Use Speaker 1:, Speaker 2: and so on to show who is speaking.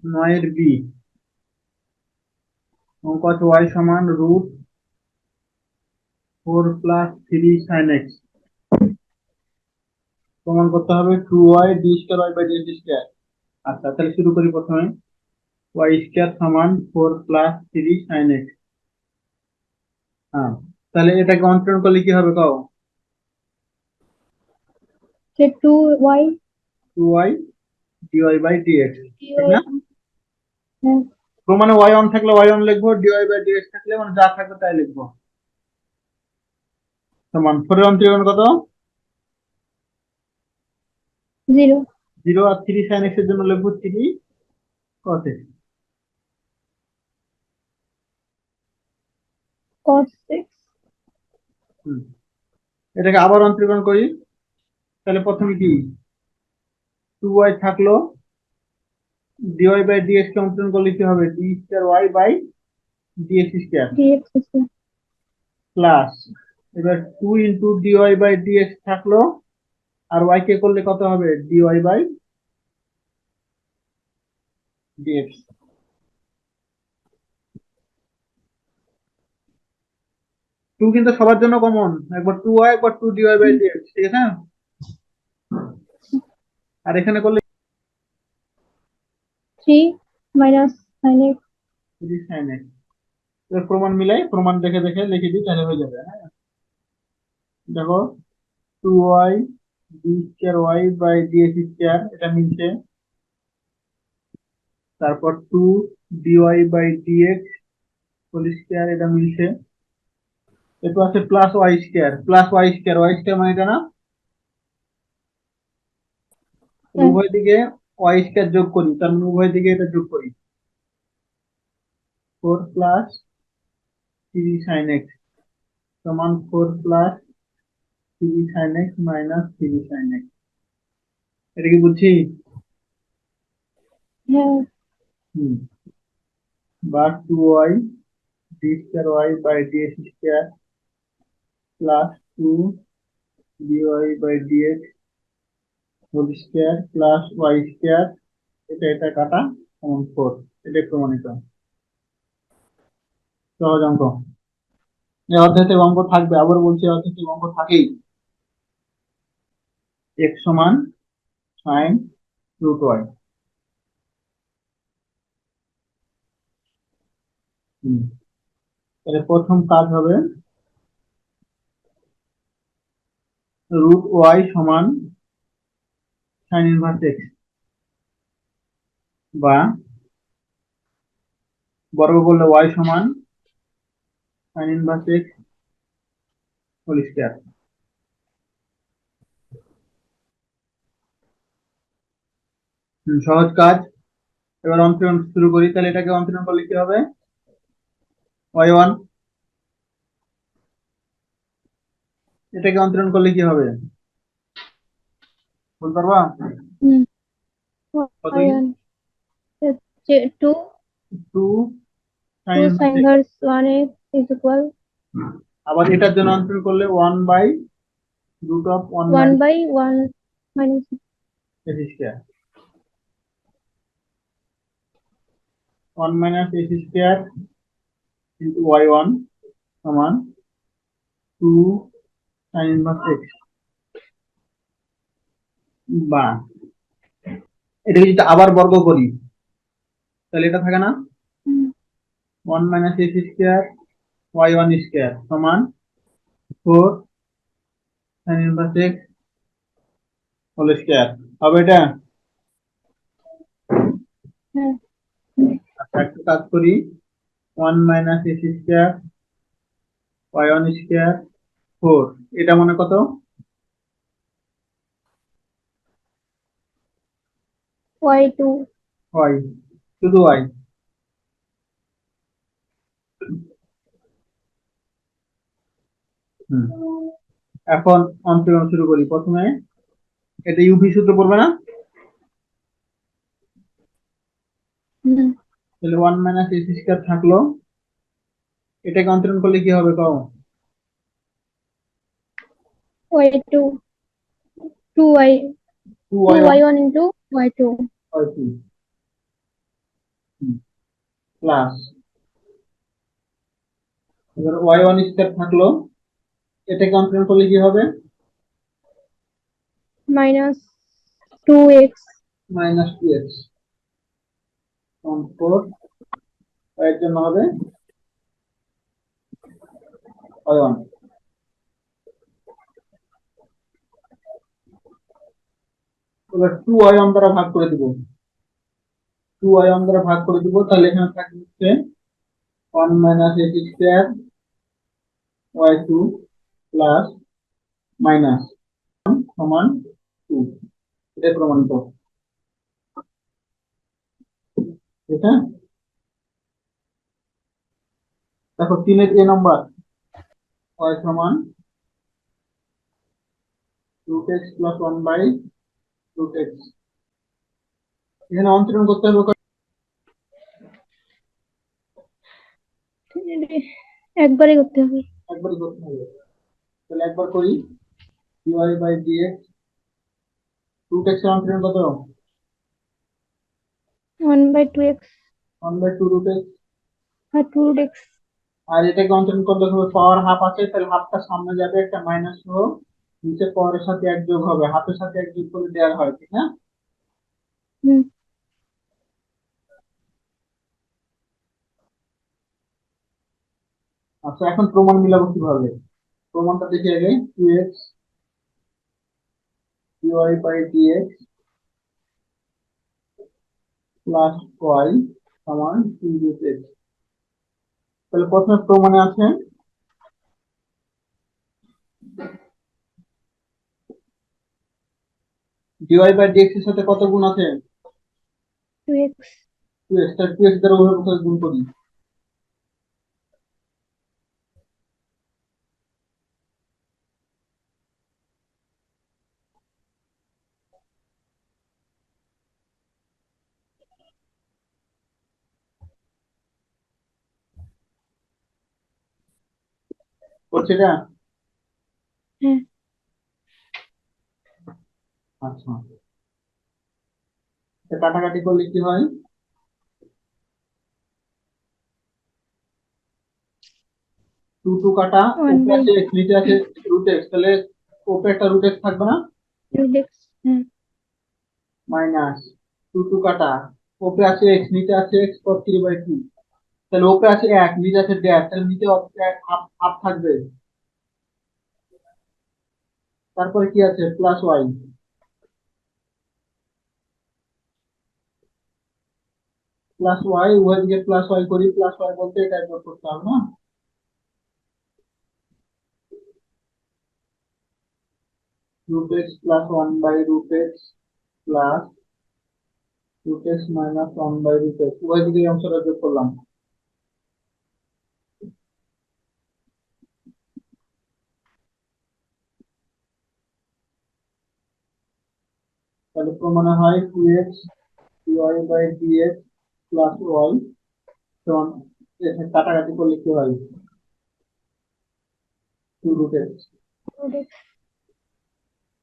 Speaker 1: 9 এর বি অঙ্ক আছে ওয়াই সমান √4 + 3 sin x। প্রমাণ করতে হবে 2y d square y by dx square. আচ্ছা তাহলে শুরু করি প্রথমে। y স্কয়ার সমান 4 + 3 sin x। হ্যাঁ, তাহলে এটাকে অন্তরণ করলে কি হবে কও?
Speaker 2: 2y
Speaker 1: 2y dy by dx, ঠিক না?
Speaker 2: হ্যাঁ
Speaker 1: প্রমাণে y অন থাকলে y অন লিখবো, dy বাই dx থাকলে মানে যা থাকবে তাই লিখবো। সমান 4 এর অন্তরণ কত?
Speaker 2: 0
Speaker 1: 0 আর 3 sin x এর জন্য লিখবো 3 cos x।
Speaker 2: cos x
Speaker 1: হুম, এটাকে আবার অন্তরীকরণ করি। তাহলে প্রথমে কি 2y থাকলো, dy বাই dx কে অন্তরীকরণ করলে কি হবে? d square y by dx square
Speaker 2: dx আছে
Speaker 1: প্লাস, এবার 2 ইনটু dy বাই dx থাকলো, আর y কে করলে কত হবে? dy by dx। 2 কিন্তু সবার জন্য কমন, একবার 2y একবার 2 dy বাই dx, ঠিক আছে? আর এখানে করলে
Speaker 2: 3 minus sin x
Speaker 1: 3 sin x। এবার প্রমাণ মিলাই, প্রমাণ দেখে দেখে লিখে দিই তাহলে হয়ে যাবে। হ্যাঁ, দেখো 2y d square y by dx square এটা মিলছে। তারপর 2 dy by dx whole square এটা মিলছে। এরপর আছে plus Y square, Y square মানে এটা না? তাহলে
Speaker 2: হ্যাঁ
Speaker 1: উভয় দিকে ওয়াই স্কয়ার যোগ করি, তার মানে উভয় দিকে এটা যোগ করি। 4 প্লাস 3 sin x সমান 4 plus 3 sin x minus 3 sin x। এটা কি বুঝছি?
Speaker 2: হ্যাঁ
Speaker 1: হুম, বা 2y d square y by dx square plus 2 dy by dx whole square plus Y square, এটা এটা কাটা সমান 4। এটাই প্রমাণিত। সহজ অঙ্ক। এই অধ্যায় থেকে অঙ্ক থাকবে, আবার বলছি এই অধ্যায় থেকে অঙ্ক থাকেই। x সমান sin √y। তাহলে প্রথম কাজ হবে √y সমান sin ইনভার্স x, বা বর্গ করলে y সমান sin inverse x whole square. সহজ কাজ। এবার অন্তরণ শুরু করি, তাহলে এটাকে অন্তরণ করলে কি হবে? y1, এটাকে অন্তরণ করলে কি হবে বলতে পারবা?
Speaker 2: হুম
Speaker 1: কত কি?
Speaker 2: y1 2
Speaker 1: 2 sin
Speaker 2: 2
Speaker 1: inverse
Speaker 2: sin
Speaker 1: x।
Speaker 2: inverse 1x is equal
Speaker 1: আবার এটার জন্য অন্তরণ করলে 1 by √1
Speaker 2: 1
Speaker 1: minus
Speaker 2: by 1 minus
Speaker 1: x square, 1 minus x square into y1 সমান 2 sin ইনভার্স x। বা এটাকে যদি আবার বর্গ করি তাহলে এটা থাকে না? 1 minus x square y1 square সমান 4 sin inverse x whole square হবে এটা।
Speaker 2: হ্যাঁ
Speaker 1: আচ্ছা একটা কাজ করি, 1 minus x square y1 square 4, এটা মানে কত?
Speaker 2: y2
Speaker 1: y, শুধু y। হুম, এখন অন্তরণ শুরু করি। প্রথমে এটা ইউভি সূত্র পড়বে না?
Speaker 2: হুম
Speaker 1: তাহলে 1 মাইনাস x স্কয়ার থাকলো, এটাকে অন্তরণ করলে কি হবে কও?
Speaker 2: y2 2y
Speaker 1: 2y1
Speaker 2: 2y1 into y2
Speaker 1: y2 plus, এবার y1 স্কয়ার থাকলো, এটাকে অন্তরণ করলে কি হবে?
Speaker 2: minus 2x
Speaker 1: minus 2x on 4, এর জন্য হবে y1। এবার 2y1 দ্বারা ভাগ করে দিব, 2y1 দ্বারা ভাগ করে দিব, তাহলে এখানে থাকবে হচ্ছে 1 minus x square y2 plus minus সমান 2, এটা প্রমাণিত। ঠিক আছে, দেখো 3 এর a নাম্বার y সমান √x প্লাস 1 বাই √x, এখানে অন্তরণ করতে হবে
Speaker 2: একবারই করতে হবে।
Speaker 1: একবারই করতে হবে, তাহলে একবার করি, dy বাই dx, √x এর অন্তরণ কত?
Speaker 2: 1/2x
Speaker 1: 1 by 2 √x,
Speaker 2: R 2x
Speaker 1: আর এটাকে অন্তরণ করলে হবে পাওয়ার হাফ আছে, তাহলে হাফটা সামনে যাবে, একটা মাইনাস সহ নিচে পাওয়ারের সাথে এক যোগ হবে, হাফের সাথে এক যোগ করে দেওয়া হয়, ঠিক না?
Speaker 2: হুম
Speaker 1: আচ্ছা, এখন প্রমাণ মিলাবো কিভাবে? প্রমাণটা দেখি আগে, 2x dy by dx plus y সমান 2x, তাহলে প্রথমে প্রমাণে আছে dy বাই dx এর সাথে কত গুণ আছে?
Speaker 2: 2x
Speaker 1: 2x, তাহলে 2x দ্বারা উভয় পক্ষকে গুণ করি, করছে এটা?
Speaker 2: হ্যাঁ
Speaker 1: আচ্ছা, এটা কাটাকাটি করলে কি হয়? 2 2 কাটা,
Speaker 2: 1
Speaker 1: উপরে
Speaker 2: বাই
Speaker 1: আছে x, নিচে আছে √x, তাহলে উপরে একটা √x থাকবে না?
Speaker 2: 2x হ্যাঁ
Speaker 1: মাইনাস 2 2 কাটা, উপরে আছে x, নিচে আছে x পর 3/2, তাহলে উপরে আছে 1, নিচে আছে 1.5, তাহলে নিচে হাফ হাফ থাকবে, তারপরে কি আছে? প্লাস y, প্লাস y, উভয় দিকে প্লাস y করি, প্লাস y বলতে এটা যোগ করতে হবে না? √x plus 1 by √x plus √x minus 1 by √x, উভয় দিকে এই অংশটা যোগ করলাম, তাহলে প্রমাণে হয় 2x dy by dx plus y সমান, এখানে কাটাকাটি করলে কি হয়? 2 √x,
Speaker 2: 2x